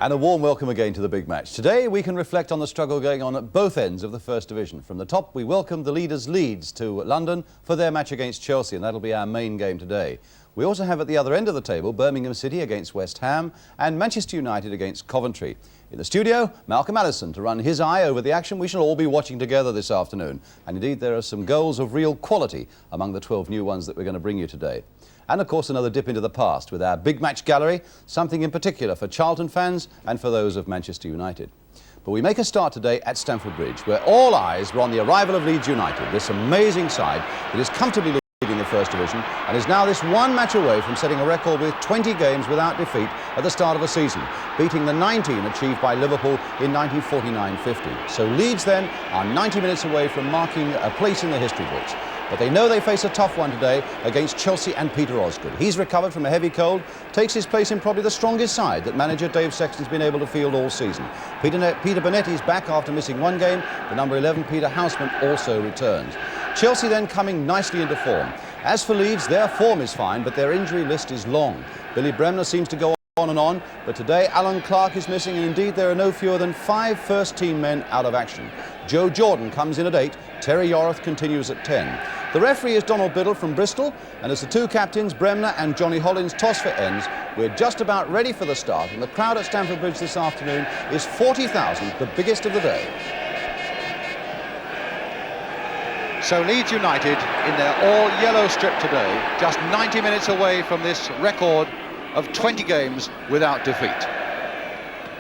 And a warm welcome again to the big match. Today we can reflect on the struggle going on at both ends of the First Division. From the top we welcome the leaders Leeds to London for their match against Chelsea, and that'll be our main game today. We also have at the other end of the table Birmingham City against West Ham and Manchester United against Coventry. In the studio, Malcolm Allison to run his eye over the action we shall all be watching together this afternoon. And indeed there are some goals of real quality among the 12 new ones that we're going to bring you today. And of course another dip into the past with our big match gallery, something in particular for Charlton fans and for those of Manchester United. But we make a start today at Stamford Bridge, where all eyes were on the arrival of Leeds United, this amazing side that is comfortably leading the First Division and is now this one match away from setting a record with 20 games without defeat at the start of a season, beating the 19 achieved by Liverpool in 1949-50. So Leeds then are 90 minutes away from marking a place in the history books. But they know they face a tough one today against Chelsea and Peter Osgood. He's recovered from a heavy cold, takes his place in probably the strongest side that manager Dave Sexton's been able to field all season. Peter Bonetti's back after missing one game. The number 11, Peter Houseman, also returns. Chelsea then coming nicely into form. As for Leeds, their form is fine, but their injury list is long. Billy Bremner seems to go on and on, but today Alan Clark is missing, and indeed there are no fewer than 5 first-team men out of action. Joe Jordan comes in at 8, Terry Yorath continues at 10. The referee is Donald Biddle from Bristol, and as the two captains, Bremner and Johnny Hollins, toss for ends, we're just about ready for the start, and the crowd at Stamford Bridge this afternoon is 40,000, the biggest of the day. So Leeds United in their all-yellow strip today, just 90 minutes away from this record of 20 games without defeat.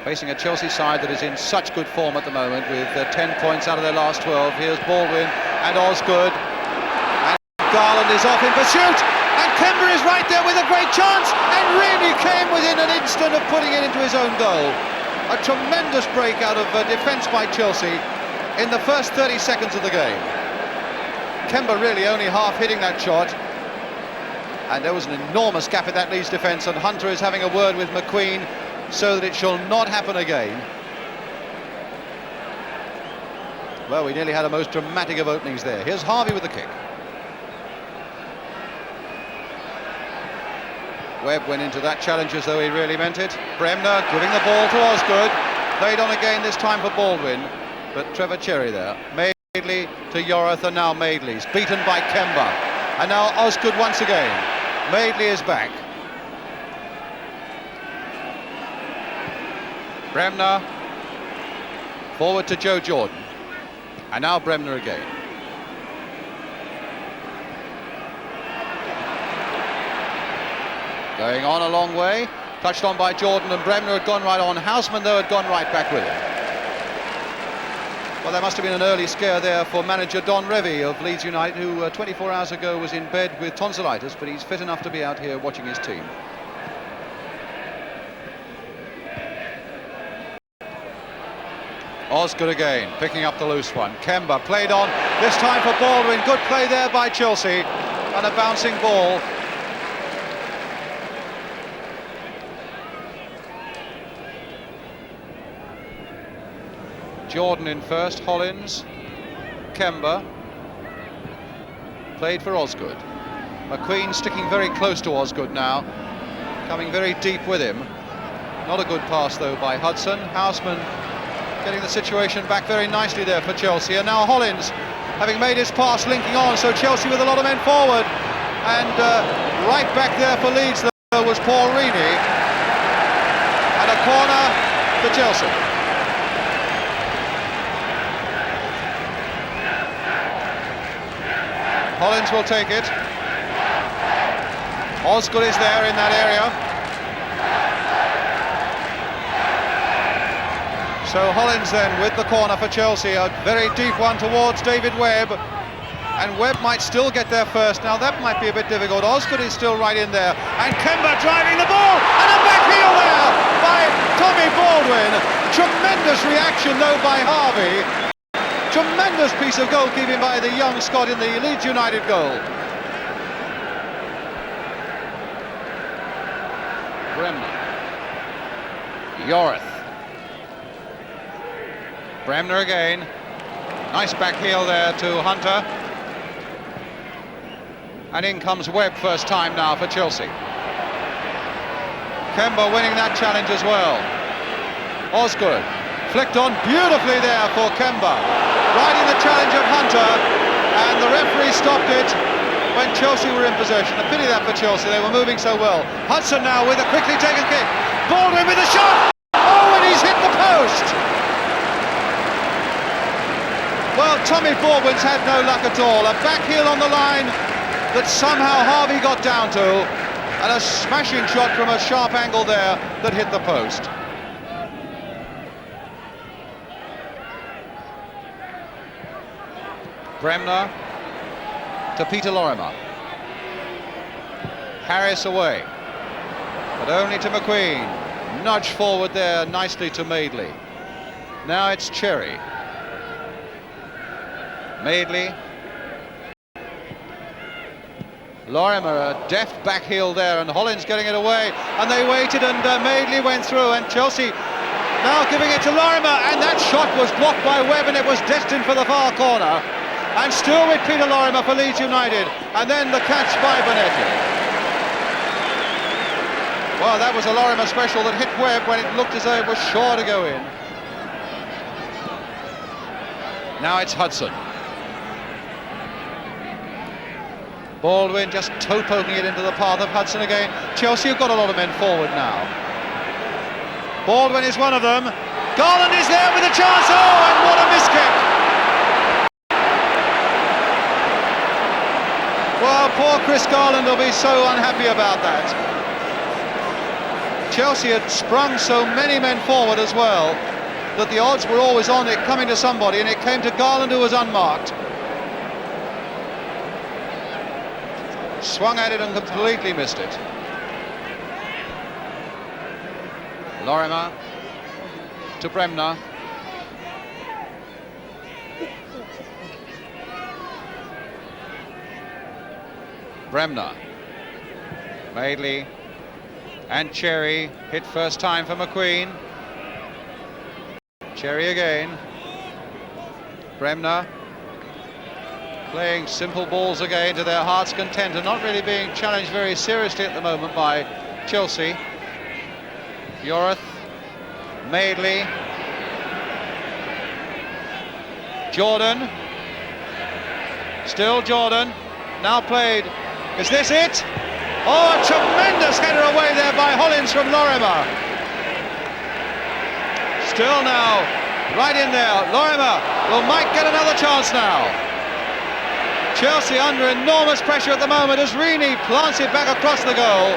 Facing a Chelsea side that is in such good form at the moment with 10 points out of their last 12. Here's Baldwin and Osgood. And Garland is off in pursuit. And Kemba is right there with a great chance and really came within an instant of putting it into his own goal. A tremendous break out of defence by Chelsea in the first 30 seconds of the game. Kemba really only half hitting that shot. And there was an enormous gap in that Leeds defence, and Hunter is having a word with McQueen so that it shall not happen again. Well, we nearly had a most dramatic of openings there. Here's Harvey with the kick. Webb went into that challenge as though he really meant it. Bremner giving the ball to Osgood. Played on again this time for Baldwin, but Trevor Cherry there. Madeley to Yorath, and now Madeley's beaten by Kemba. And now Osgood once again. Madeley is back. Bremner forward to Joe Jordan, and now Bremner again. Going on a long way, touched on by Jordan, and Bremner had gone right on. Houseman though had gone right back with him. Well, there must have been an early scare there for manager Don Revie of Leeds United, who 24 hours ago was in bed with tonsillitis, but he's fit enough to be out here watching his team. Osgood again, picking up the loose one. Kemba played on, this time for Baldwin. Good play there by Chelsea, and a bouncing ball. Jordan in first, Hollins, Kemba, played for Osgood. McQueen sticking very close to Osgood now, coming very deep with him. Not a good pass though by Hudson. Houseman getting the situation back very nicely there for Chelsea, and now Hollins having made his pass linking on, so Chelsea with a lot of men forward, and right back there for Leeds there was Paul Reaney, and a corner for Chelsea. Hollins will take it. Osgood is there in that area. So Hollins then with the corner for Chelsea, a very deep one towards David Webb. And Webb might still get there first. Now that might be a bit difficult. Osgood is still right in there. And Kemba driving the ball. And a back heel there by Tommy Baldwin. Tremendous reaction though by Harvey. Tremendous piece of goalkeeping by the young Scot in the Leeds United goal. Bremner. Yorath. Bremner again. Nice back heel there to Hunter. And in comes Webb first time now for Chelsea. Kemba winning that challenge as well. Osgood flicked on beautifully there for Kemba, riding the challenge of Hunter, and the referee stopped it when Chelsea were in possession. A pity that for Chelsea, they were moving so well. Hudson now with a quickly taken kick. Baldwin with a shot! Oh, and he's hit the post! Well, Tommy Baldwin's had no luck at all. A back heel on the line that somehow Harvey got down to, and a smashing shot from a sharp angle there that hit the post. Bremner to Peter Lorimer. Harris away, but only to McQueen. Nudge forward there nicely to Madeley. Now it's Cherry. Madeley. Lorimer, a deft back heel there, and Hollins getting it away, and they waited, and Madeley went through, and Chelsea now giving it to Lorimer, and that shot was blocked by Webb, and it was destined for the far corner. And still with Peter Lorimer for Leeds United, and then the catch by Bonetti. Well, that was a Lorimer special that hit Webb when it looked as though it was sure to go in. Now it's Hudson. Baldwin just toe poking it into the path of Hudson again. Chelsea have got a lot of men forward now. Baldwin is one of them. Garland is there with a chance. Oh, and what a miss kick! Well, poor Chris Garland will be so unhappy about that. Chelsea had sprung so many men forward as well that the odds were always on it coming to somebody, and it came to Garland, who was unmarked. Swung at it and completely missed it. Lorimer to Bremner. Bremner, Madeley and Cherry, hit first time for McQueen. Cherry again. Bremner playing simple balls again to their heart's content, and not really being challenged very seriously at the moment by Chelsea. Yorath, Madeley, Jordan, still Jordan, now played. Is this it? Oh, a tremendous header away there by Hollins from Lorimer. Still now, right in there. Lorimer might get another chance now. Chelsea under enormous pressure at the moment as Reaney plants it back across the goal,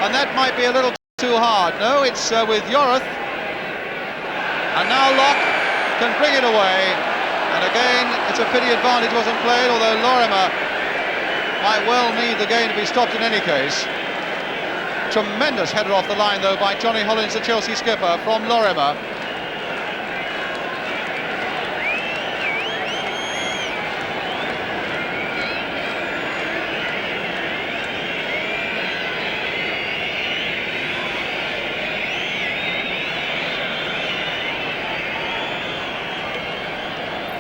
and that might be a little too hard. No, it's with Yorath, and now Locke can bring it away, and again it's a pity advantage wasn't played, although Lorimer might well need the game to be stopped in any case. Tremendous header off the line though by Johnny Hollins, the Chelsea skipper, from Lorimer.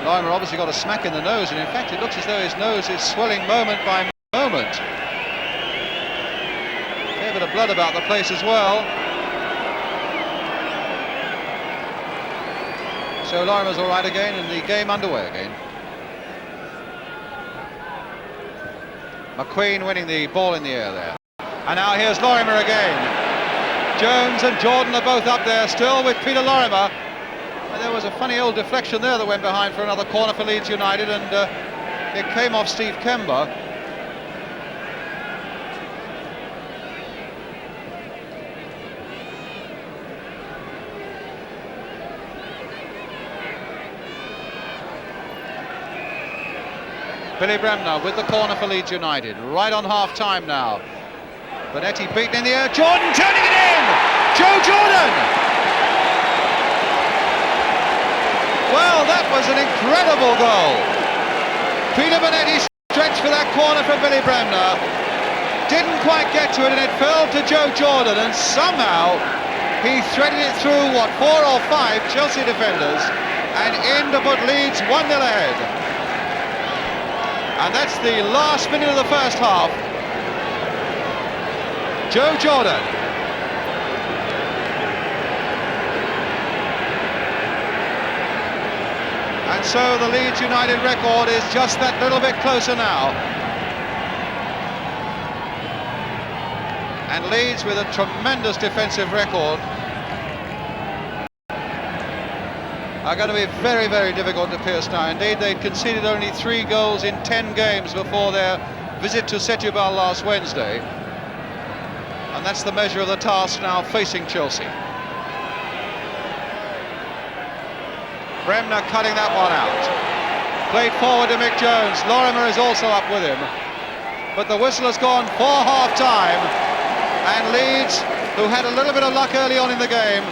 Lorimer obviously got a smack in the nose, and in fact it looks as though his nose is swelling moment by moment. A fair bit of blood about the place as well. So Lorimer's all right again, and the game underway again. McQueen winning the ball in the air there. And now here's Lorimer again. Jones and Jordan are both up there still with Peter Lorimer. And there was a funny old deflection there that went behind for another corner for Leeds United, and it came off Steve Kemba. Billy Bremner with the corner for Leeds United, right on half-time now. Bonetti beaten in the air, Jordan turning it in! Joe Jordan! Well, that was an incredible goal. Peter Bonetti stretched for that corner from Billy Bremner. Didn't quite get to it, and it fell to Joe Jordan, and somehow he threaded it through, 4 or 5 Chelsea defenders, and in to put Leeds 1-0 ahead. And that's the last minute of the first half. Joe Jordan. And so the Leeds United record is just that little bit closer now. And Leeds with a tremendous defensive record are going to be very, very difficult to pierce now. Indeed, they'd conceded only 3 goals in 10 games before their visit to Setúbal last Wednesday. And that's the measure of the task now facing Chelsea. Bremner cutting that one out. Played forward to Mick Jones. Lorimer is also up with him. But the whistle has gone for half-time. And Leeds, who had a little bit of luck early on in the game,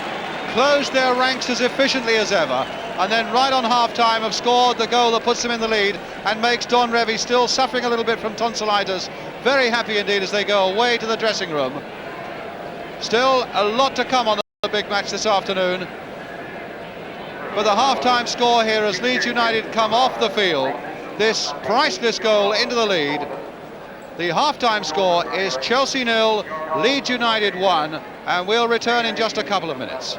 closed their ranks as efficiently as ever, and then right on half-time have scored the goal that puts them in the lead and makes Don Revie, still suffering a little bit from tonsillitis, very happy indeed as they go away to the dressing room. Still a lot to come on the big match this afternoon. But the half-time score here as Leeds United come off the field, this priceless goal into the lead. The half-time score is Chelsea 0, Leeds United 1, and we'll return in just a couple of minutes.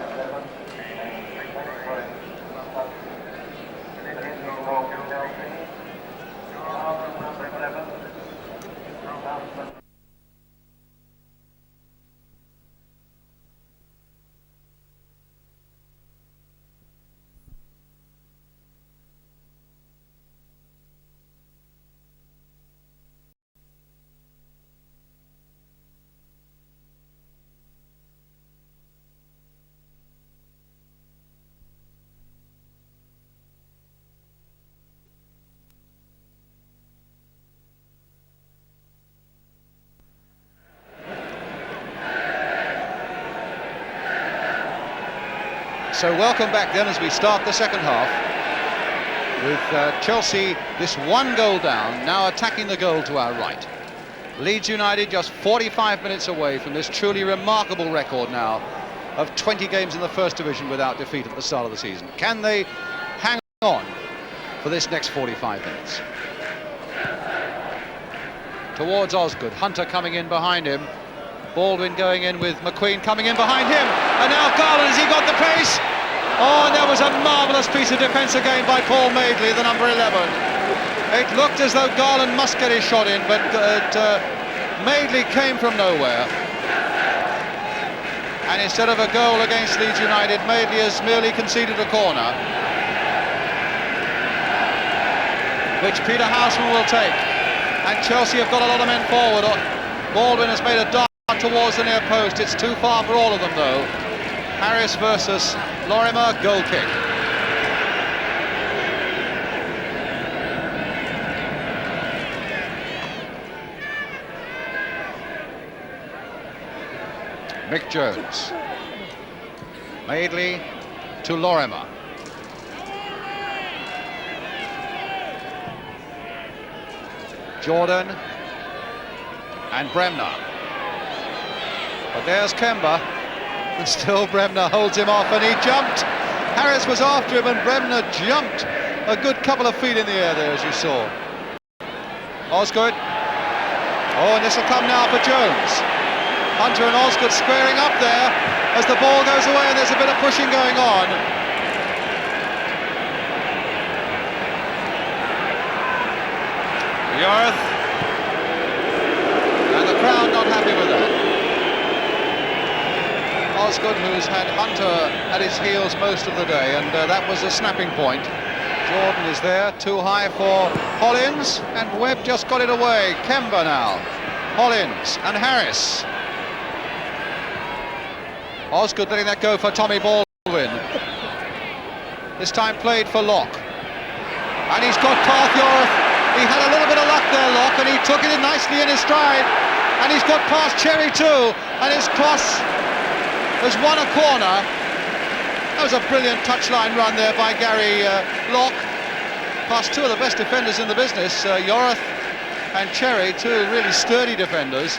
So welcome back then as we start the second half with Chelsea this 1 goal down, now attacking the goal to our right. Leeds United just 45 minutes away from this truly remarkable record now of 20 games in the First Division without defeat at the start of the season. Can they hang on for this next 45 minutes? Towards Osgood, Hunter coming in behind him. Baldwin going in with McQueen coming in behind him, and now Garland, has he got the pace? Oh, and that was a marvellous piece of defence again by Paul Madeley, the number 11. It looked as though Garland must get his shot in, but Madeley came from nowhere. And instead of a goal against Leeds United, Madeley has merely conceded a corner, which Peter Houseman will take. And Chelsea have got a lot of men forward. Baldwin has made a dart towards the near post. It's too far for all of them though. Harris versus Lorimer, goal kick. Mick Jones. Madeley to Lorimer. Jordan and Bremner. But there's Kemba, and still Bremner holds him off, and he jumped. Harris was after him, and Bremner jumped a good couple of feet in the air there, as you saw. Osgood. Oh, and this will come now for Jones. Hunter and Osgood squaring up there as the ball goes away, and there's a bit of pushing going on. Yarth. And the crowd not happy with that. Osgood, who's had Hunter at his heels most of the day, and that was a snapping point. Jordan is there, too high for Hollins, and Webb just got it away. Kemba now, Hollins and Harris. Osgood letting that go for Tommy Baldwin. This time played for Locke. And he's got past Yorth. He had a little bit of luck there, Locke, and he took it in nicely in his stride. And he's got past Cherry too, and his cross has won a corner. That was a brilliant touchline run there by Gary Locke. Past two of the best defenders in the business, Yorth and Cherry, two really sturdy defenders.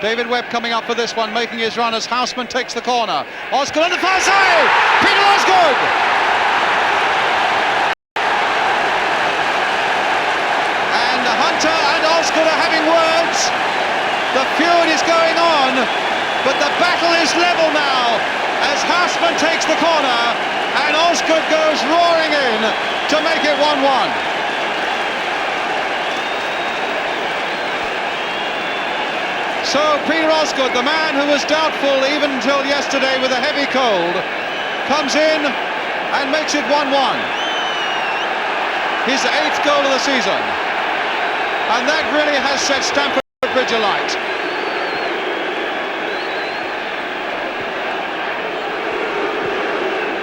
David Webb coming up for this one, making his run as Houseman takes the corner. Osgood on the far side! Peter Osgood! And Hunter and Osgood are having words. The feud is going on, but the battle is level now. as Houseman takes the corner and Osgood goes roaring in to make it 1-1. So Peter Osgood, the man who was doubtful even until yesterday with a heavy cold, comes in and makes it 1-1. His 8th goal of the season. And that really has set Stamford Bridge alight.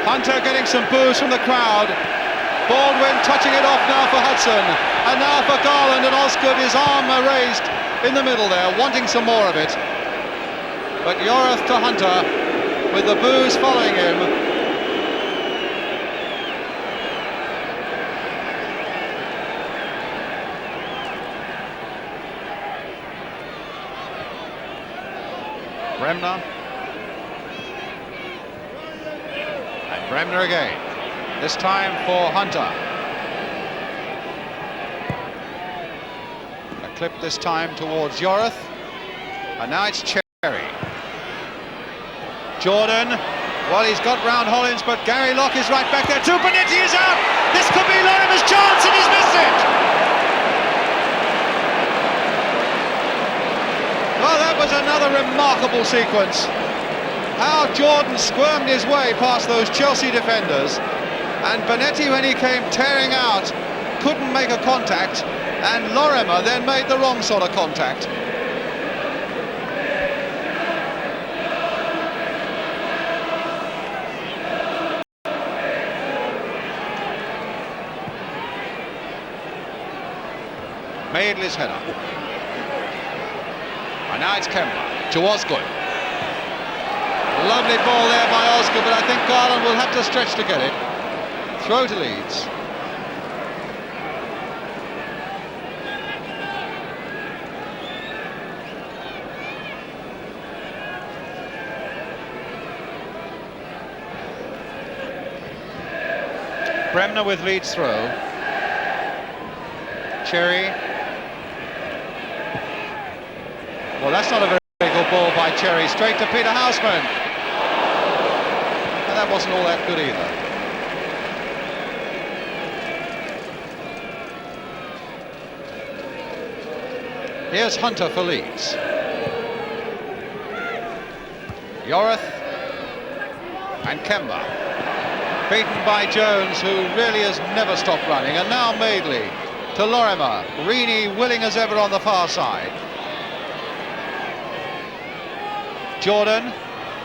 Hunter getting some boos from the crowd. Baldwin touching it off now for Hudson. And now for Garland, and Osgood, his arm raised in the middle there, wanting some more of it. But Yorath to Hunter, with the boos following him. Bremner. And Bremner again. This time for Hunter. A clip this time towards Yorath. And now it's Cherry. Jordan. Well, he's got round Hollins, but Gary Locke is right back there. Tupanetti is out. This could be Lorimer's chance, and he's missed it. Well, that was another remarkable sequence. How Jordan squirmed his way past those Chelsea defenders, and Bonetti, when he came tearing out, couldn't make a contact, and Lorimer then made the wrong sort of contact. Maidley's header. And now it's Kemba to Osgood. Lovely ball there by Osgood, but I think Garland will have to stretch to get it. Throw to Leeds. Bremner with Leeds throw. Cherry. Well, that's not a very good ball by Cherry. Straight to Peter Houseman. And that wasn't all that good either. Here's Hunter for Leeds. Yorath and Kemba. Beaten by Jones, who really has never stopped running. And now Madeley to Lorimer. Reaney willing as ever on the far side. Jordan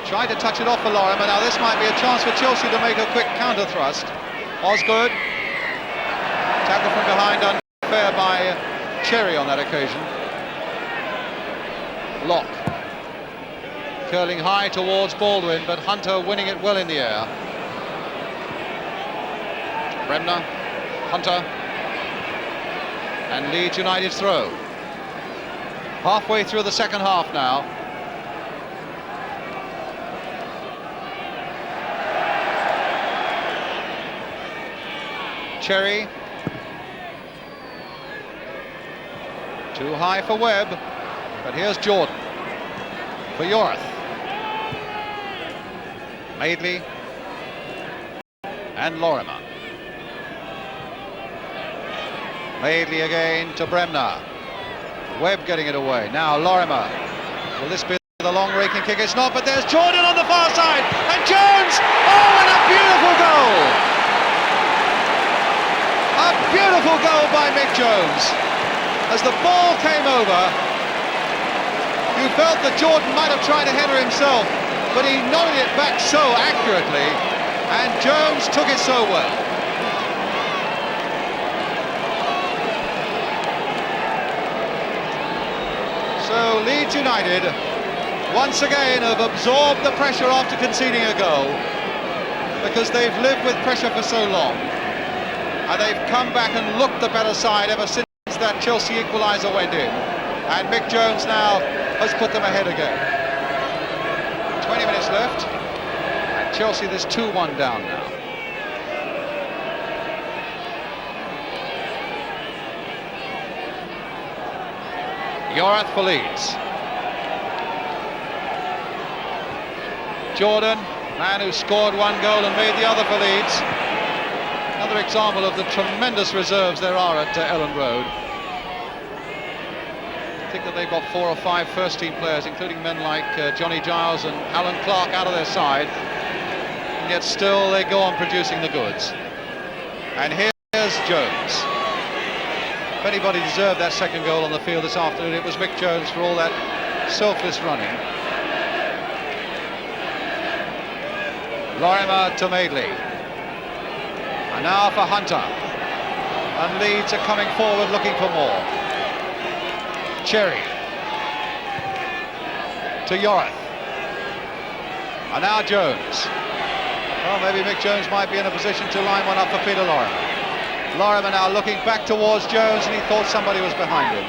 tried to touch it off for Lorimer. Now this might be a chance for Chelsea to make a quick counter thrust. Osgood. Tackle from behind, unfair by Cherry on that occasion. Locke. Curling high towards Baldwin, but Hunter winning it well in the air. Bremner, Hunter, and Leeds United's throw. Halfway through the second half now. Cherry. Too high for Webb, but here's Jordan for Yorath. Madeley and Lorimer. Madeley again to Bremner. Webb getting it away. Now Lorimer. Will this be the long raking kick? It's not, but there's Jordan on the far side. And Jones! Oh, and a beautiful goal! A beautiful goal by Mick Jones. As the ball came over, you felt that Jordan might have tried to header himself, but he nodded it back so accurately, and Jones took it so well. So Leeds United once again have absorbed the pressure after conceding a goal, because they've lived with pressure for so long, and they've come back and looked the better side ever since that Chelsea equaliser went in, and Mick Jones now has put them ahead again. 20 minutes left, and Chelsea, there's 2-1 down now. Yorath for Leeds. Jordan, Man who scored one goal and made the other for Leeds. Another example of the tremendous reserves there are at Ellen Road. I think that they've got 4 or 5 first-team players, including men like Johnny Giles and Alan Clark out of their side, and yet still they go on producing the goods. And here's Jones. If anybody deserved that second goal on the field this afternoon, it was Mick Jones for all that selfless running. Lorimer to Madeley. And now for Hunter. And Leeds are coming forward looking for more. Cherry to Yorath. And now Jones. Well, maybe Mick Jones might be in a position to line one up for Peter Lorimer. Lorimer now looking back towards Jones, and he thought somebody was behind him.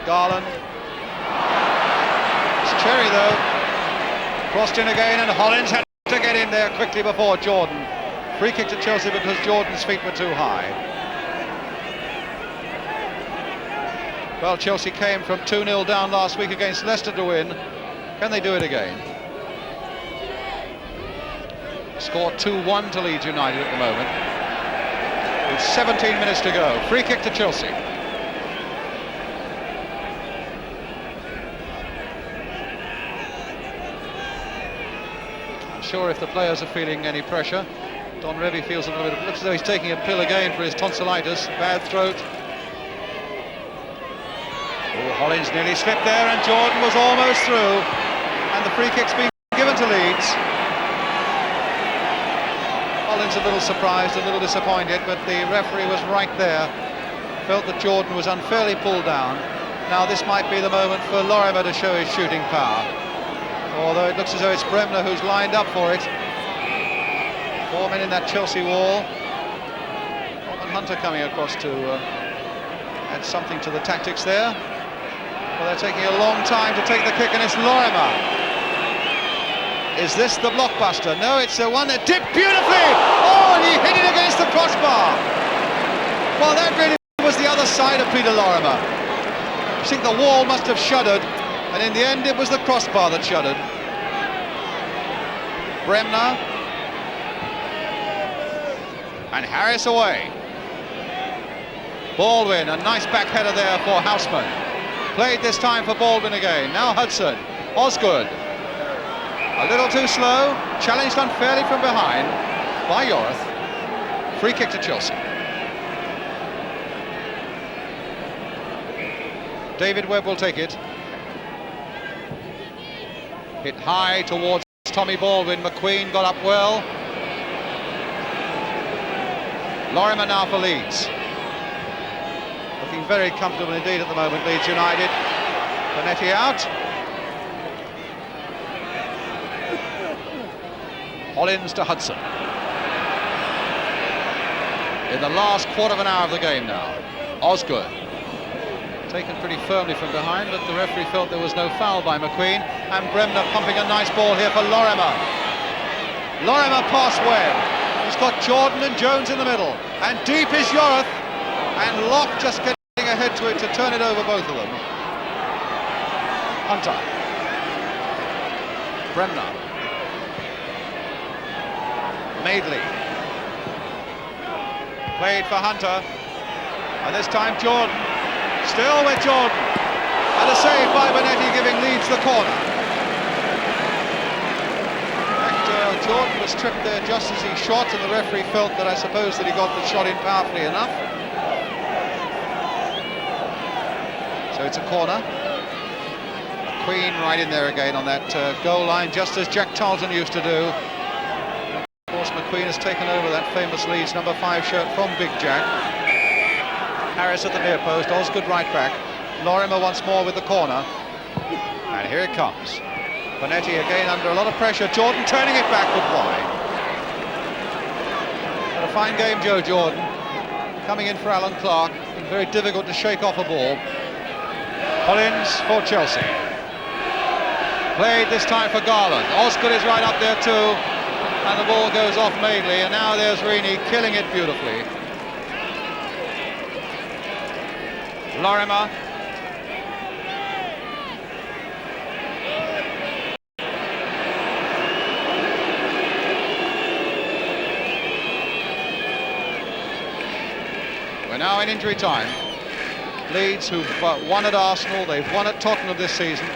Garland. It's Cherry though. Crossed in again, and Hollins had to get in there quickly before Jordan. Free kick to Chelsea because Jordan's feet were too high. Well, Chelsea came from 2-0 down last week against Leicester to win. Can they do it again? Score 2-1 to Leeds United at the moment, with 17 minutes to go. Free kick to Chelsea. I'm sure if the players are feeling any pressure, Don Revie feels a little bit. Looks as though he's taking a pill again for his tonsillitis. Bad throat. Oh, Hollins nearly slipped there, and Jordan was almost through, and the free kick's been given to Leeds. Hollins a little surprised, a little disappointed, but the referee was right there. Felt that Jordan was unfairly pulled down. Now this might be the moment for Lorimer to show his shooting power, although it looks as though it's Bremner who's lined up for it. 4 men in that Chelsea wall. Robin Hunter coming across to add something to the tactics there. Well, they're taking a long time to take the kick, and it's Lorimer. Is this the blockbuster? No, it's the one that dipped beautifully. Oh, and he hit it against the crossbar. Well, that really was the other side of Peter Lorimer. I think the wall must have shuddered, and in the end it was the crossbar that shuddered. Bremner. And Harris away. Baldwin, a nice back header there for Houseman. Played this time for Baldwin again. Now Hudson. Osgood. A little too slow. Challenged unfairly from behind by Yorath. Free kick to Chelsea. David Webb will take it. Hit high towards Tommy Baldwin. McQueen got up well. Lorimer now for Leeds. Looking very comfortable indeed at the moment, Leeds United. Bonetti out. Hollins to Hudson. In the last quarter of an hour of the game now. Osgood. Taken pretty firmly from behind, but the referee felt there was no foul by McQueen. And Bremner pumping a nice ball here for Lorimer. Lorimer past Webb. He's got Jordan and Jones in the middle. And deep is Yorath. And Locke just getting ahead to it to turn it over both of them. Hunter. Bremner. Madeley. Played for Hunter. And this time Jordan. Still with Jordan. And a save by Bonetti giving Leeds the corner. Jordan was tripped there just as he shot, and the referee felt that I suppose that he got the shot in powerfully enough. So it's a corner. McQueen right in there again on that goal line, just as Jack Charlton used to do. Of course, McQueen has taken over that famous Leeds number 5 shirt from Big Jack. Harris at the near post, Osgood right back. Lorimer once more with the corner. And here it comes. Bonetti again under a lot of pressure. Jordan turning it back, but why? Had a fine game, Joe Jordan. Coming in for Alan Clark. Been very difficult to shake off a ball. Hollins for Chelsea. Played this time for Garland. Osgood is right up there too. And the ball goes off Madeley. And now there's Reaney killing it beautifully. Lorimer. We're now in injury time. Leeds, who've won at Arsenal, they've won at Tottenham this season.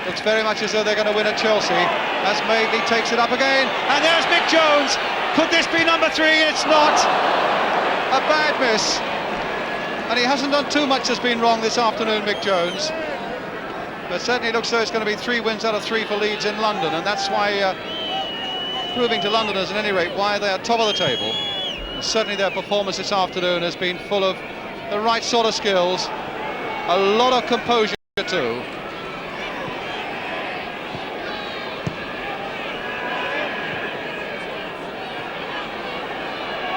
Looks very much as though they're going to win at Chelsea. As Madeley takes it up again, and there's Mick Jones. Could this be number 3? It's not. A bad miss. And he hasn't done too much that's been wrong this afternoon, Mick Jones. But certainly looks as though it's going to be 3 wins out of 3 for Leeds in London, and that's why, proving to Londoners at any rate, why they're top of the table. And certainly their performance this afternoon has been full of the right sort of skills, a lot of composure too.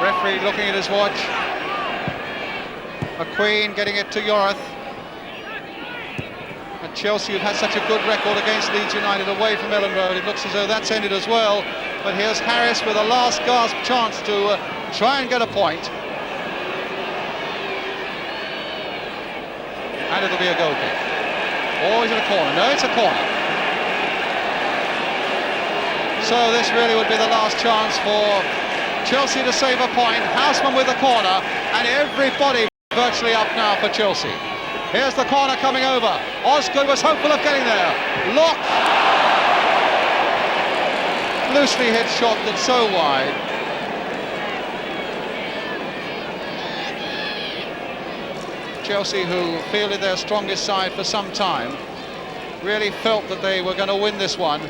Referee looking at his watch. McQueen getting it to Yorath. And Chelsea, who've had such a good record against Leeds United away from Ellen Road, it looks as though that's ended as well. But here's Harris with a last gasp chance to try and get a point. And it'll be a goal kick. Or is it a corner? No, it's a corner. So this really would be the last chance for Chelsea to save a point. Houseman with the corner, and everybody virtually up now for Chelsea. Here's the corner coming over. Osgood was hopeful of getting there. Lock. Loosely hit shot that's so wide. Chelsea, who fielded their strongest side for some time, really felt that they were going to win this one.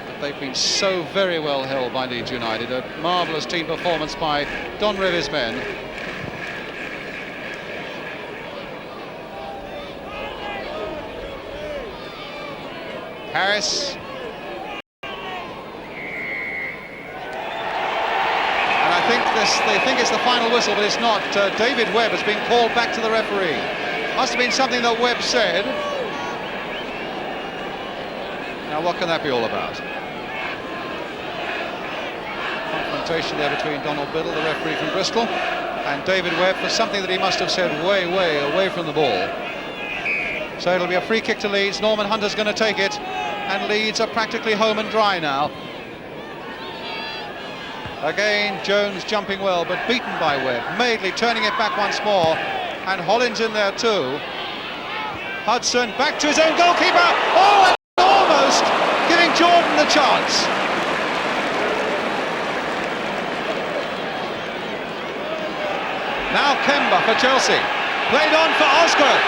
But they've been so very well held by Leeds United. A marvellous team performance by Don Revy's men. Harris. They think it's the final whistle, but it's not. David Webb has been called back to the referee. Must have been something that Webb said. Now what can that be all about? Confrontation there between Donald Biddle, the referee from Bristol, and David Webb for something that he must have said way away from the ball. So it'll be a free kick to Leeds. Norman Hunter's going to take it, and Leeds are practically home and dry now. Again, Jones jumping well, but beaten by Webb. Madeley turning it back once more, and Hollins in there too. Hudson back to his own goalkeeper. Oh, and almost giving Jordan the chance. Now Kemba for Chelsea. Played on for Osgood.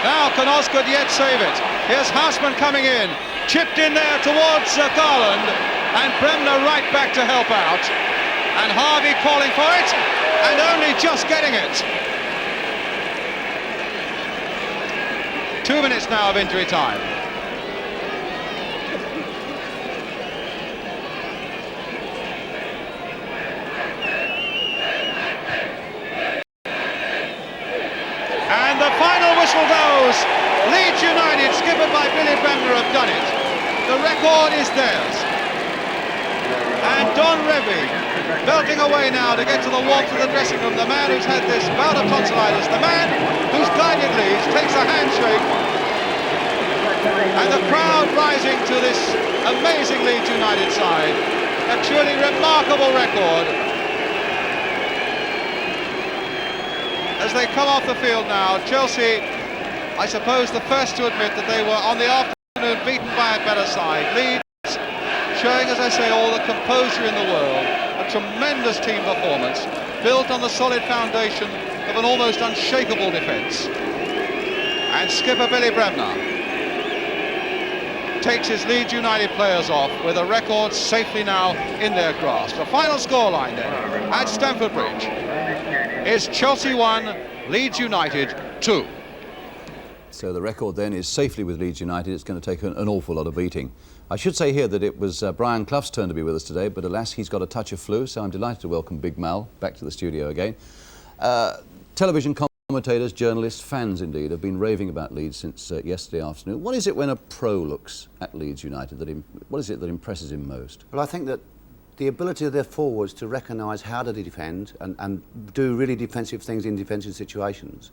Now can Osgood yet save it? Here's Houseman coming in. Chipped in there towards Garland. And Bremner right back to help out. And Harvey calling for it. And only just getting it. 2 minutes now of injury time. And the final whistle goes. Leeds United, skippered by Billy Bremner, have done it. The record is theirs. And Don Revy belting away now to get to the warmth of the dressing room. The man who's had this bout of tonsillitis, the man who's guided Leeds, takes a handshake. And the crowd rising to this amazing Leeds United side. A truly remarkable record. As they come off the field now, Chelsea, I suppose the first to admit that they were on the afternoon beaten by a better side. Leeds showing, as I say, all the composure in the world. A tremendous team performance, built on the solid foundation of an almost unshakable defence. And skipper Billy Bremner takes his Leeds United players off with a record safely now in their grasp. The final scoreline then at Stamford Bridge is Chelsea 1, Leeds United 2. So the record then is safely with Leeds United. It's going to take an awful lot of beating. I should say here that it was Brian Clough's turn to be with us today, but alas, he's got a touch of flu, so I'm delighted to welcome Big Mal back to the studio again. Television commentators, journalists, fans indeed, have been raving about Leeds since yesterday afternoon. What is it when a pro looks at Leeds United what is it that impresses him most? Well, I think that the ability of their forwards to recognise how to defend and do really defensive things in defensive situations,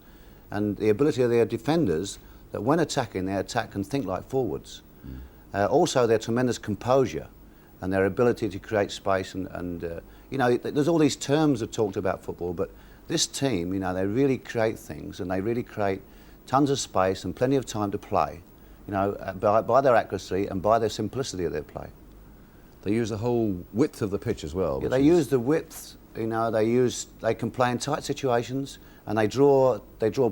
and the ability of their defenders that when attacking, they attack and think like forwards. Also their tremendous composure and their ability to create space and you know, there's all these terms that talked about football, but this team, you know, they really create things and they really create tons of space and plenty of time to play, you know, by their accuracy and by their simplicity of their play. They use the whole width of the pitch as well. Yeah, they use the width, you know, they can play in tight situations and they draw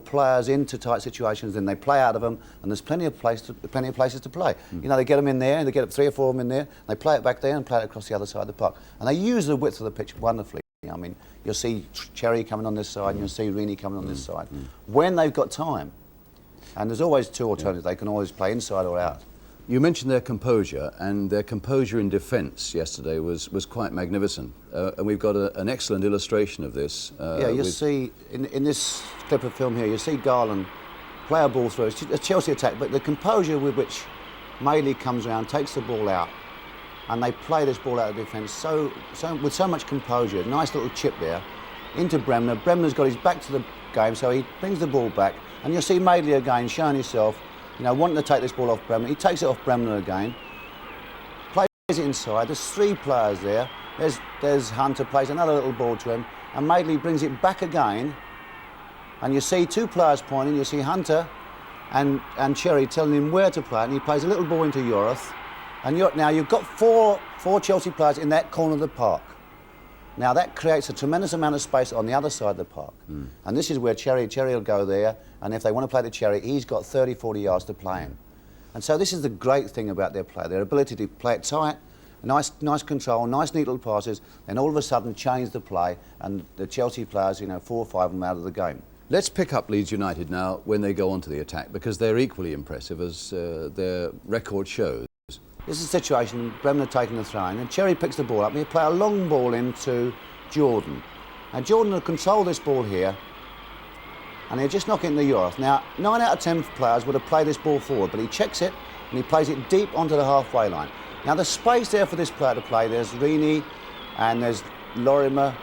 players into tight situations, then they play out of them, and there's plenty of places to play. You know, they get them in there, and they get 3 or 4 of them in there, they play it back there and play it across the other side of the park. And they use the width of the pitch wonderfully. I mean, you'll see Cherry coming on this side, and you'll see Rini coming on this side, when they've got time. And there's always 2 alternatives. They can always play inside or out. You mentioned their composure, and their composure in defence yesterday was quite magnificent. And we've got an excellent illustration of this. Yeah, you'll see, in this clip of film here, you'll see Garland play a ball through. It's a Chelsea attack, but the composure with which Madeley comes around, takes the ball out, and they play this ball out of defence with so much composure. Nice little chip there into Bremner. Bremner's got his back to the game, so he brings the ball back, and you'll see Madeley again showing himself, you know, wanting to take this ball off Bremner. He takes it off Bremner again, plays it inside. There's 3 players there. There's Hunter, plays another little ball to him, and Madeley brings it back again, and you see 2 players pointing. You see Hunter and Cherry telling him where to play, and he plays a little ball into Yorath, and now you've got four Chelsea players in that corner of the park. Now that creates a tremendous amount of space on the other side of the park. And this is where Cherry will go there, and if they want to play to Cherry, he's got 30, 40 yards to play in. And so this is the great thing about their play, their ability to play it tight, nice control, nice neat little passes, and all of a sudden change the play, and the Chelsea players, you know, 4 or 5 of them out of the game. Let's pick up Leeds United now when they go onto the attack, because they're equally impressive as their record shows. This is a situation, Bremner taking the throw-in, and Cherry picks the ball up, and he'll play a long ball into Jordan. And Jordan will control this ball here, and he'll just knock it into Yorath. Now, 9 out of 10 players would have played this ball forward, but he checks it, and he plays it deep onto the halfway line. Now, there's space there for this player to play. There's Rini, and there's Lorimer,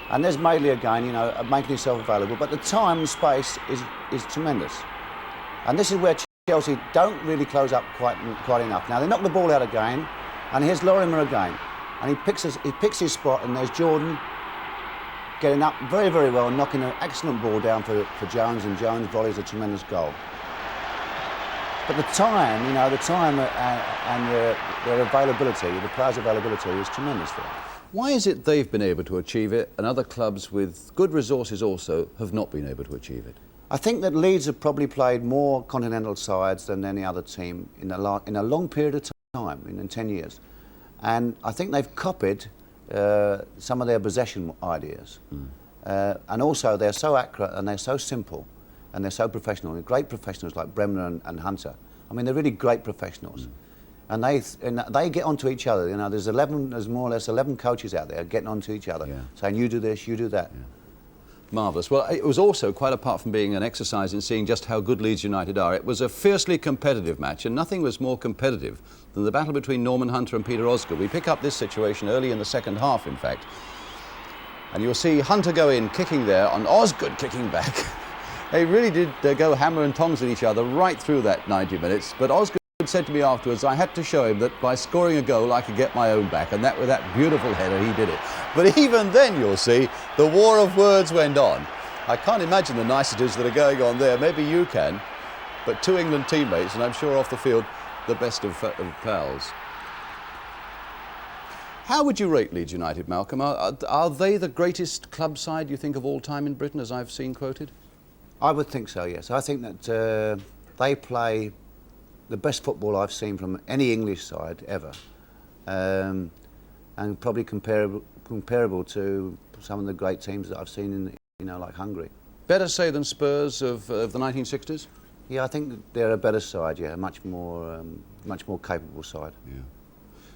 and there's Madeley again, you know, making himself available. But the time and space is tremendous. And this is where Chelsea don't really close up quite enough. Now they knock the ball out again, and here's Lorimer again, and he picks his spot, and there's Jordan getting up very, very well, knocking an excellent ball down for Jones, and Jones volleys a tremendous goal. But the time, you know, and their availability, the players' availability is tremendous there. Why is it they've been able to achieve it, and other clubs with good resources also have not been able to achieve it? I think that Leeds have probably played more continental sides than any other team in a long period of time, in 10 years. And I think they've copied some of their possession ideas. And also they're so accurate and they're so simple and they're so professional. They're great professionals like Bremner and Hunter. I mean, they're really great professionals. And they get onto each other. You know, there's more or less 11 coaches out there getting onto each other, saying, you do this, you do that. Yeah. Marvellous. Well, it was also, quite apart from being an exercise in seeing just how good Leeds United are, it was a fiercely competitive match, and nothing was more competitive than the battle between Norman Hunter and Peter Osgood. We pick up this situation early in the second half, in fact, and you'll see Hunter go in, kicking there, and Osgood kicking back. They really did go hammer and tongs at each other right through that 90 minutes, but Osgood said to me afterwards, I had to show him that by scoring a goal I could get my own back, and that with that beautiful header he did it. But even then, you'll see, the war of words went on. I can't imagine the niceties that are going on there. Maybe you can, but 2 England teammates, and I'm sure off the field the best of pals. How would you rate Leeds United, Malcolm? Are they the greatest club side, you think, of all time in Britain, as I've seen quoted? I would think so, yes. I think that they play the best football I've seen from any English side ever, and probably comparable to some of the great teams that I've seen in, you know, like Hungary. Better, say, than Spurs of the 1960s? Yeah, I think they're a better side. Yeah, a much more capable side. Yeah.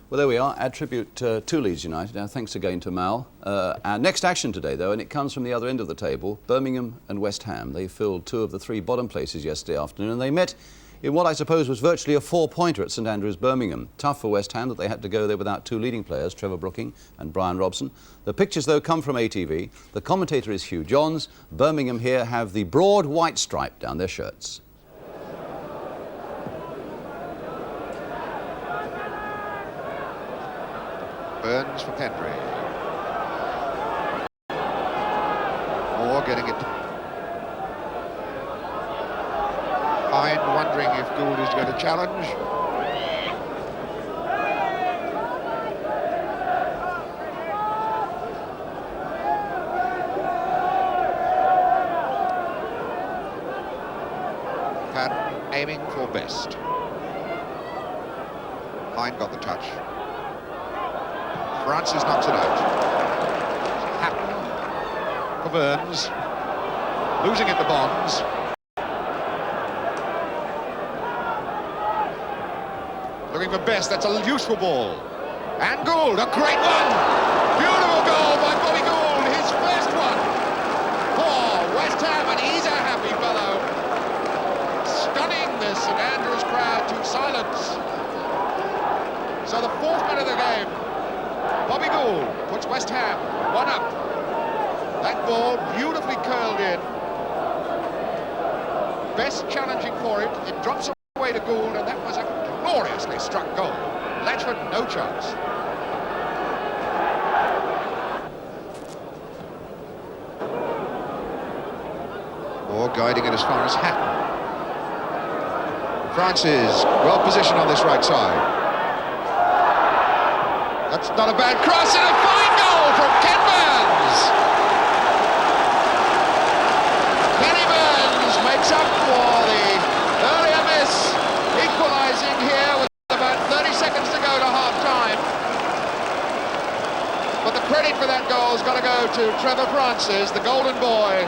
Well, there we are. Add tribute to Leeds United. Now, thanks again to Mal. Our next action today, though, and it comes from the other end of the table, Birmingham and West Ham. They filled 2 of the 3 bottom places yesterday afternoon, and they met in what I suppose was virtually a 4-pointer at St Andrews, Birmingham. Tough for West Ham that they had to go there without 2 leading players, Trevor Brooking and Brian Robson. The pictures, though, come from ATV. The commentator is Hugh Johns. Birmingham here have the broad white stripe down their shirts. Burns for Coventry. Moore getting it. Hind wondering if Gould is going to challenge. Patton aiming for best. Hind got the touch. Francis knocks it out. Hatton for Burns. Losing it to Bonds. Looking for best, that's a useful ball. And Gould, a great one! Beautiful goal by Bobby Gould, his first one for West Ham, and he's a happy fellow. Stunning the St Andrews crowd to silence. So the fourth man of the game, Bobby Gould puts West Ham 1 up. That ball beautifully curled in. Best challenging for it. It drops away to Gould, and that was a gloriously struck goal. Latchford, no chance. Or guiding it as far as Hatton. Francis, well positioned on this right side. That's not a bad cross, and a fine goal from Ken Burns. Kenny Burns makes up for the earlier miss, equalising here with about 30 seconds to go to half-time. But the credit for that goal has got to go to Trevor Francis, the golden boy,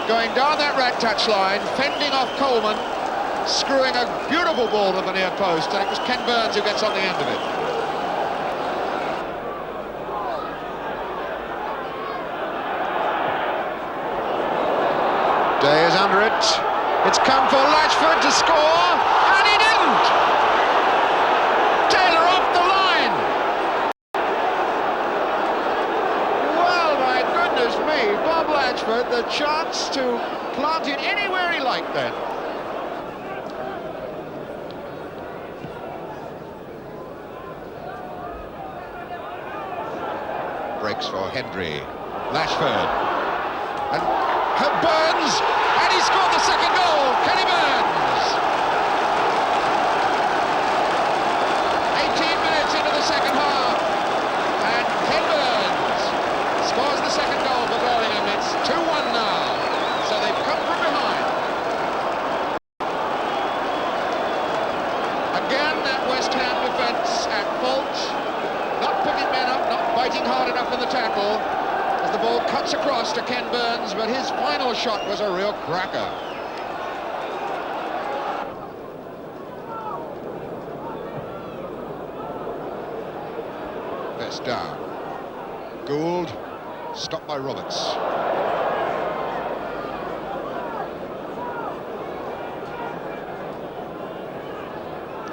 going down that rat touchline, fending off Coleman, screwing a beautiful ball to the near post, and it was Ken Burns who gets on the end of it. Day is under it. It's come for Latchford to score, and he didn't! Taylor off the line! Well, my goodness me, Bob Latchford, the chance to plant it anywhere he liked then. Breaks for Hendry. Latchford. And Burns! And he scored the second goal! Kenny Burns! 18 minutes into the second half. And Ken Burns scores the second goal for Birmingham. It's 2-1 now. So they've come from behind. Again, that West Ham defence at fault. Not picking men up, not biting hard enough in the tackle. As the ball cuts across to Ken Burns, but his final shot was a real cracker. Best down. Gould, stopped by Roberts.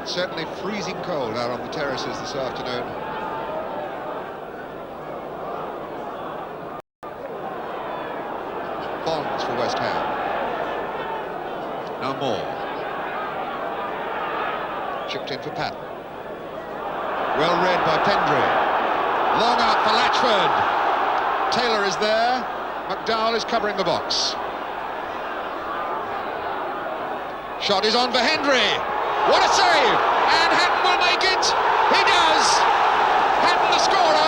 It's certainly freezing cold out on the terraces this afternoon. Bonds for West Ham. No more. Chipped in for Patton. Well read by Pendry. Long out for Latchford. Taylor is there. McDowell is covering the box. Shot is on for Hendry. What a save! And Hatton will make it. He does. Hatton the scorer.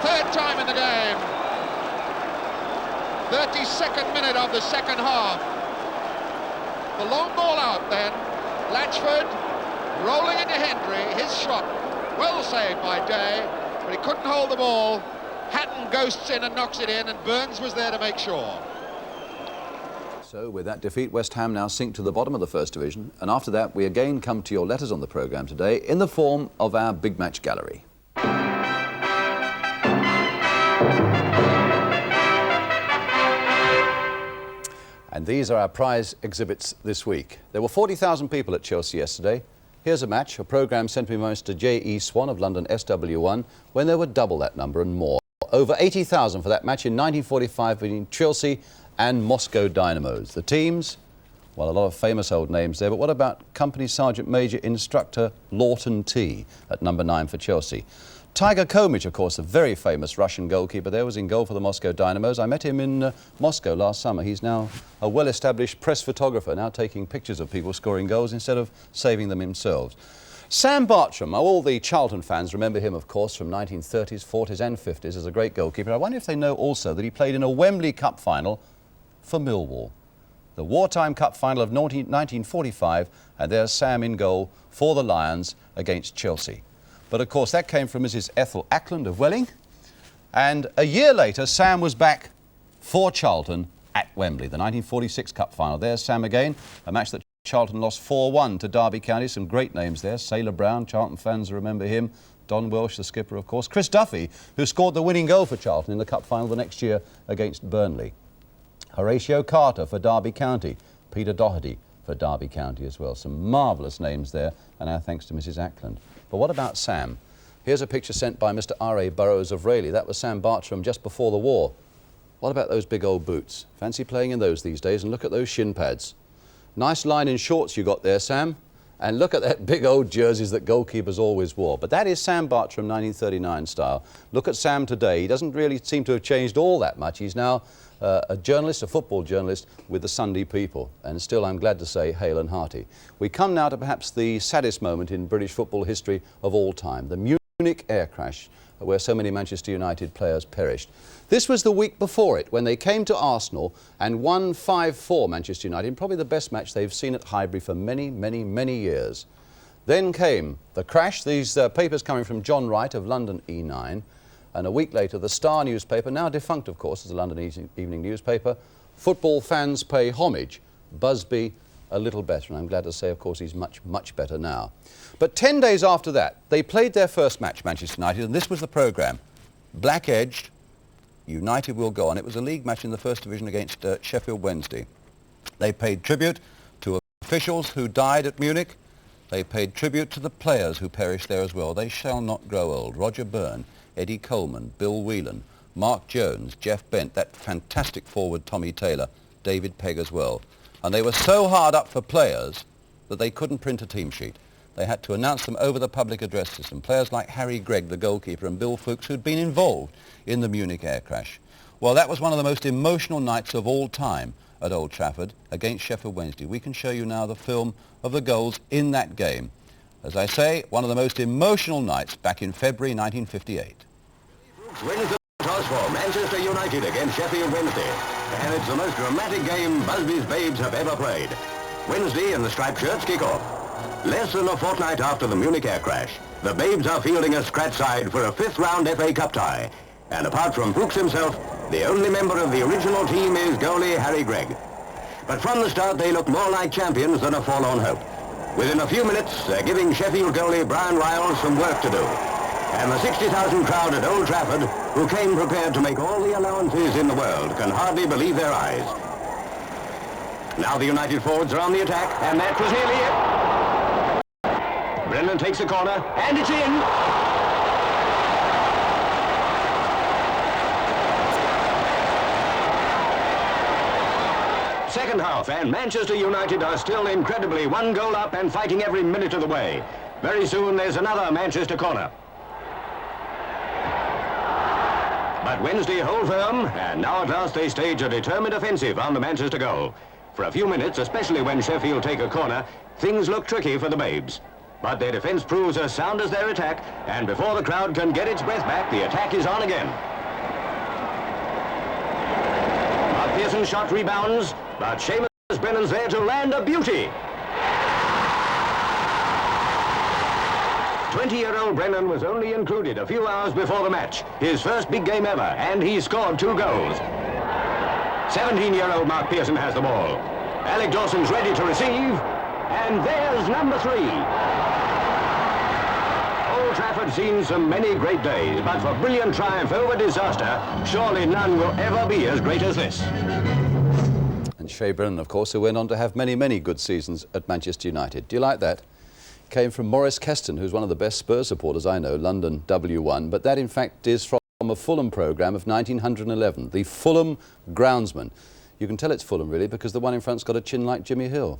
Third time in the game. 32nd minute of the second half. The long ball out then. Latchford rolling into Hendry. His shot well saved by Day, but he couldn't hold the ball. Hatton ghosts in and knocks it in, and Burns was there to make sure. So with that defeat, West Ham now sink to the bottom of the First Division, and after that we again come to your letters on the programme today in the form of our Big Match Gallery. And these are our prize exhibits this week. There were 40,000 people at Chelsea yesterday. Here's a match, a programme sent to me by Mr. J.E. Swan of London SW1, when there were double that number and more. Over 80,000 for that match in 1945 between Chelsea and Moscow Dynamos. The teams: Well, a lot of famous old names there, but what about Company Sergeant Major Instructor Lawton T at number 9 for Chelsea? Tiger Komich, of course, a very famous Russian goalkeeper there, was in goal for the Moscow Dynamos. I met him in Moscow last summer. He's now a well-established press photographer, now taking pictures of people scoring goals instead of saving them themselves. Sam Bartram, all the Charlton fans remember him, of course, from 1930s, 40s and 50s as a great goalkeeper. I wonder if they know also that he played in a Wembley Cup final for Millwall. The wartime cup final of 1945, and there's Sam in goal for the Lions against Chelsea. But of course that came from Mrs. Ethel Ackland of Welling, and a year later Sam was back for Charlton at Wembley, the 1946 cup final. There's Sam again, a match that Charlton lost 4-1 to Derby County. Some great names there. Sailor Brown, Charlton fans remember him. Don Welsh, the skipper, of course. Chris Duffy, who scored the winning goal for Charlton in the cup final the next year against Burnley. Horatio Carter for Derby County. Peter Doherty for Derby County as well. Some marvellous names there, and our thanks to Mrs. Ackland. But what about Sam? Here's a picture sent by Mr. R.A. Burrows of Rayleigh. That was Sam Bartram just before the war. What about those big old boots? Fancy playing in those these days, and look at those shin pads. Nice line in shorts you got there, Sam. And look at that big old jerseys that goalkeepers always wore. But that is Sam Bartram, 1939 style. Look at Sam today. He doesn't really seem to have changed all that much. He's now a journalist, a football journalist with the Sunday People. And still, I'm glad to say, hale and hearty. We come now to perhaps the saddest moment in British football history of all time, the Munich air crash, where so many Manchester United players perished. This was the week before it, when they came to Arsenal and won 5-4 Manchester United, probably the best match they've seen at Highbury for many, many, many years. Then came the crash, these papers coming from John Wright of London E9, and a week later the Star newspaper, now defunct of course as a London evening newspaper, football fans pay homage, Busby a little better, and I'm glad to say of course he's much, much better now. But 10 days after that, they played their first match, Manchester United, and this was the programme. Black-edged, United will go on. It was a league match in the First Division against Sheffield Wednesday. They paid tribute to officials who died at Munich. They paid tribute to the players who perished there as well. They shall not grow old. Roger Byrne, Eddie Coleman, Bill Whelan, Mark Jones, Jeff Bent, that fantastic forward Tommy Taylor, David Pegg as well. And they were so hard up for players that they couldn't print a team sheet. They had to announce them over the public address system. Players like Harry Gregg, the goalkeeper, and Bill Fuchs, who'd been involved in the Munich air crash. Well, that was one of the most emotional nights of all time at Old Trafford against Sheffield Wednesday. We can show you now the film of the goals in that game. As I say, one of the most emotional nights back in February 1958. Fuchs wins the toss for Manchester United against Sheffield Wednesday. And it's the most dramatic game Busby's Babes have ever played. Wednesday and the striped shirts kick off. Less than a fortnight after the Munich air crash, the Babes are fielding a scratch side for a fifth-round FA Cup tie. And apart from Fuchs himself, the only member of the original team is goalie Harry Gregg. But from the start, they look more like champions than a forlorn hope. Within a few minutes, they're giving Sheffield goalie Brian Riles some work to do. And the 60,000 crowd at Old Trafford, who came prepared to make all the allowances in the world, can hardly believe their eyes. Now the United forwards are on the attack, and that was nearly it. Brennan takes the corner, and it's in! Second half, and Manchester United are still incredibly one goal up and fighting every minute of the way. Very soon there's another Manchester corner. But Wednesday hold firm, and now at last they stage a determined offensive on the Manchester goal. For a few minutes, especially when Sheffield take a corner, things look tricky for the Babes. But their defence proves as sound as their attack, and before the crowd can get its breath back, the attack is on again. Mark Pearson's shot rebounds, but Seamus Brennan's there to land a beauty. 20-year-old Brennan was only included a few hours before the match, his first big game ever, and he scored 2 goals. 17-year-old Mark Pearson has the ball. Alec Dawson's ready to receive, and there's number 3. Old Trafford's seen some many great days, but for brilliant triumph over disaster, surely none will ever be as great as this. And Shea Brennan, of course, who went on to have many, many good seasons at Manchester United. Do you like that? Came from Maurice Keston, who's one of the best Spurs supporters I know, London W1, but that in fact is from a Fulham programme of 1911, the Fulham Groundsman. You can tell it's Fulham, really, because the one in front's got a chin like Jimmy Hill.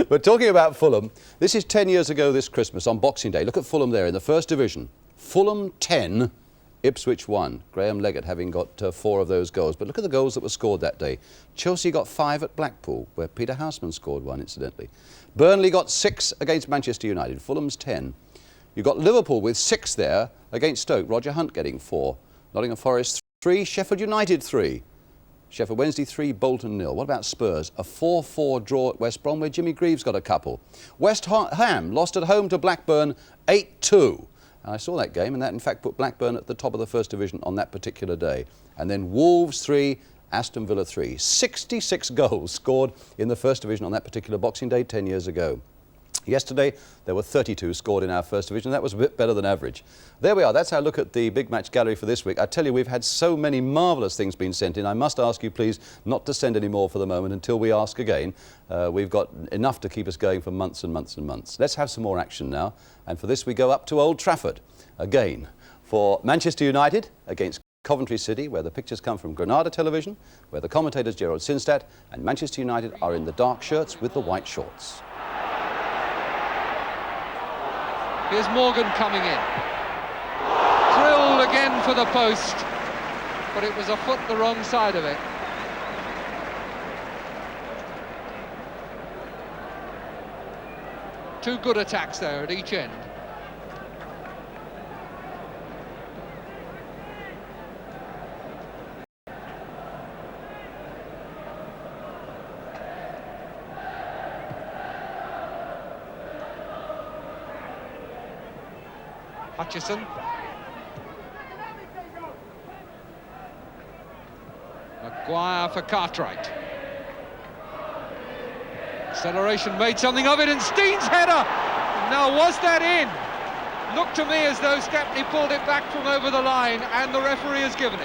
But talking about Fulham, this is 10 years ago this Christmas on Boxing Day. Look at Fulham there in the First Division. Fulham 10, Ipswich 1. Graham Leggett having got 4 of those goals. But look at the goals that were scored that day. Chelsea got 5 at Blackpool, where Peter Houseman scored 1, incidentally. Burnley got 6 against Manchester United. Fulham's 10. You've got Liverpool with 6 there against Stoke. Roger Hunt getting 4. Nottingham Forest 3. Sheffield United 3. Sheffield Wednesday 3, Bolton 0. What about Spurs? A 4-4 draw at West Brom where Jimmy Greaves got a couple. West Ham lost at home to Blackburn 8-2. And I saw that game, and that in fact put Blackburn at the top of the First Division on that particular day. And then Wolves 3, Aston Villa 3. 66 goals scored in the First Division on that particular Boxing Day 10 years ago. Yesterday, there were 32 scored in our First Division. That was a bit better than average. There we are. That's our look at the big match gallery for this week. I tell you, we've had so many marvellous things being sent in. I must ask you, please, not to send any more for the moment until we ask again. We've got enough to keep us going for months and months and months. Let's have some more action now. And for this, we go up to Old Trafford again for Manchester United against Coventry City, where the pictures come from Granada Television, where the commentators Gerald Sinstadt and Manchester United are in the dark shirts with the white shorts. Here's Morgan coming in. Drilled again for the post, but it was a foot the wrong side of it. Two good attacks there at each end. Hutchison. Maguire for Cartwright. Acceleration made something of it, and Steen's header! Now, was that in? Looked to me as though Stepney pulled it back from over the line, and the referee has given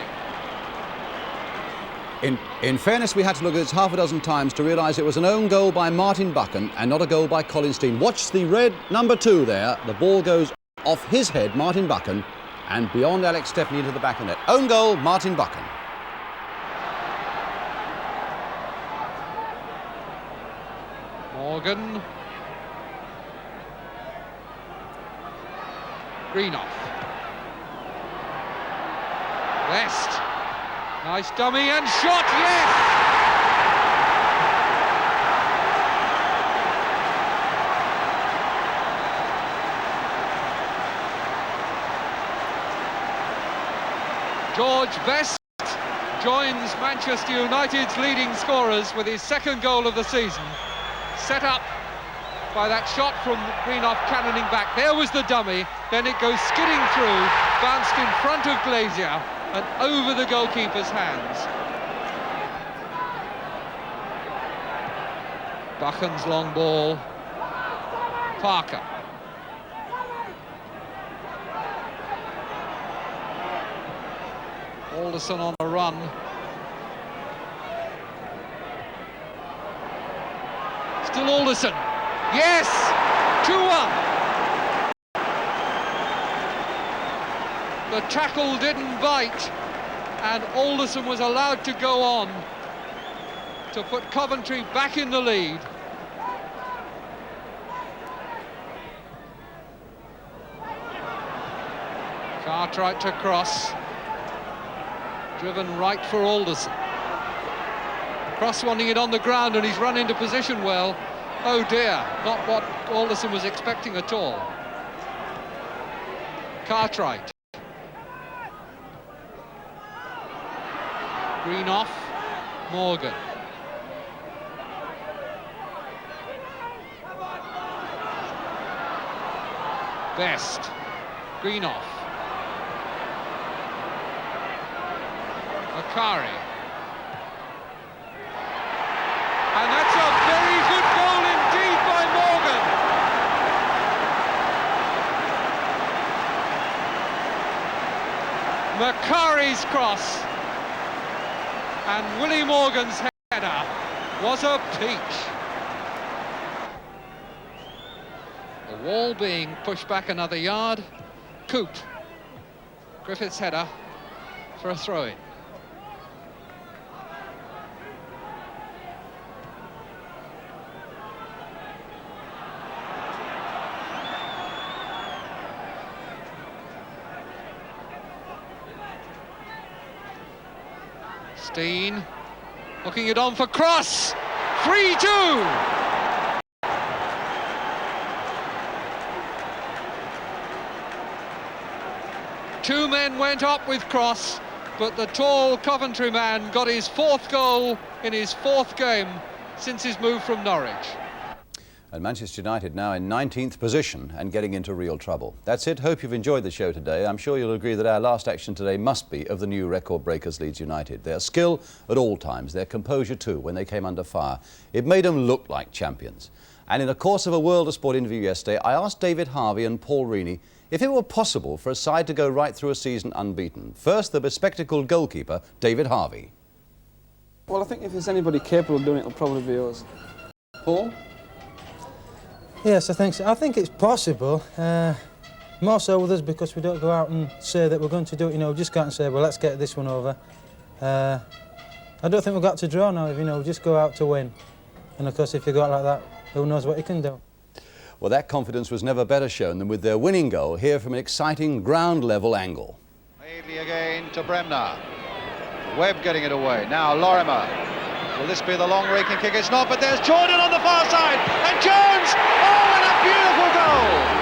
it. In fairness, we had to look at this half a dozen times to realise it was an own goal by Martin Buchan and not a goal by Colin Steen. Watch the red number 2 there. The ball goes off his head, Martin Buchan, and beyond Alex Stepney into the back of net. Own goal, Martin Buchan. Morgan. Greenoff. West. Nice dummy and shot, yes! George Best joins Manchester United's leading scorers with his second goal of the season. Set up by that shot from Greenoff cannoning back. There was the dummy, then it goes skidding through, bounced in front of Glazier and over the goalkeeper's hands. Buchan's long ball. Parker. Alderson on a run. Still Alderson. Yes! 2-1. The tackle didn't bite, and Alderson was allowed to go on to put Coventry back in the lead. Cartwright to cross. Driven right for Alderson. Cross wanting it on the ground, and he's run into position well. Oh dear, not what Alderson was expecting at all. Cartwright. Greenoff. Morgan. Best. Greenoff. Akari. And that's a very good goal indeed by Morgan. Makari's cross and Willie Morgan's header was a peach. The wall being pushed back another yard. Coote. Griffith's header for a throw-in. Steen looking it on for cross. 3-2. Two men went up with cross, but the tall Coventry man got his 4th goal in his 4th game since his move from Norwich. And Manchester United now in 19th position and getting into real trouble. That's it. Hope you've enjoyed the show today. I'm sure you'll agree that our last action today must be of the new record breakers Leeds United. Their skill at all times, their composure too when they came under fire. It made them look like champions. And in the course of a World of Sport interview yesterday, I asked David Harvey and Paul Reaney if it were possible for a side to go right through a season unbeaten. First, the bespectacled goalkeeper, David Harvey. Well, I think if there's anybody capable of doing it, it'll probably be us. Paul? Yes, I think so. I think it's possible. More so with us because we don't go out and say that we're going to do it. You know, we just go out and say, well, let's get this one over. I don't think we've got to draw now. You know, we just go out to win. And of course, if you go out like that, who knows what you can do. Well, that confidence was never better shown than with their winning goal here from an exciting ground-level angle. Madeley again to Bremner. Webb getting it away. Now Lorimer. Will this be the long raking kick? It's not, but there's Jordan on the far side. And Jones! Oh, and a beautiful goal!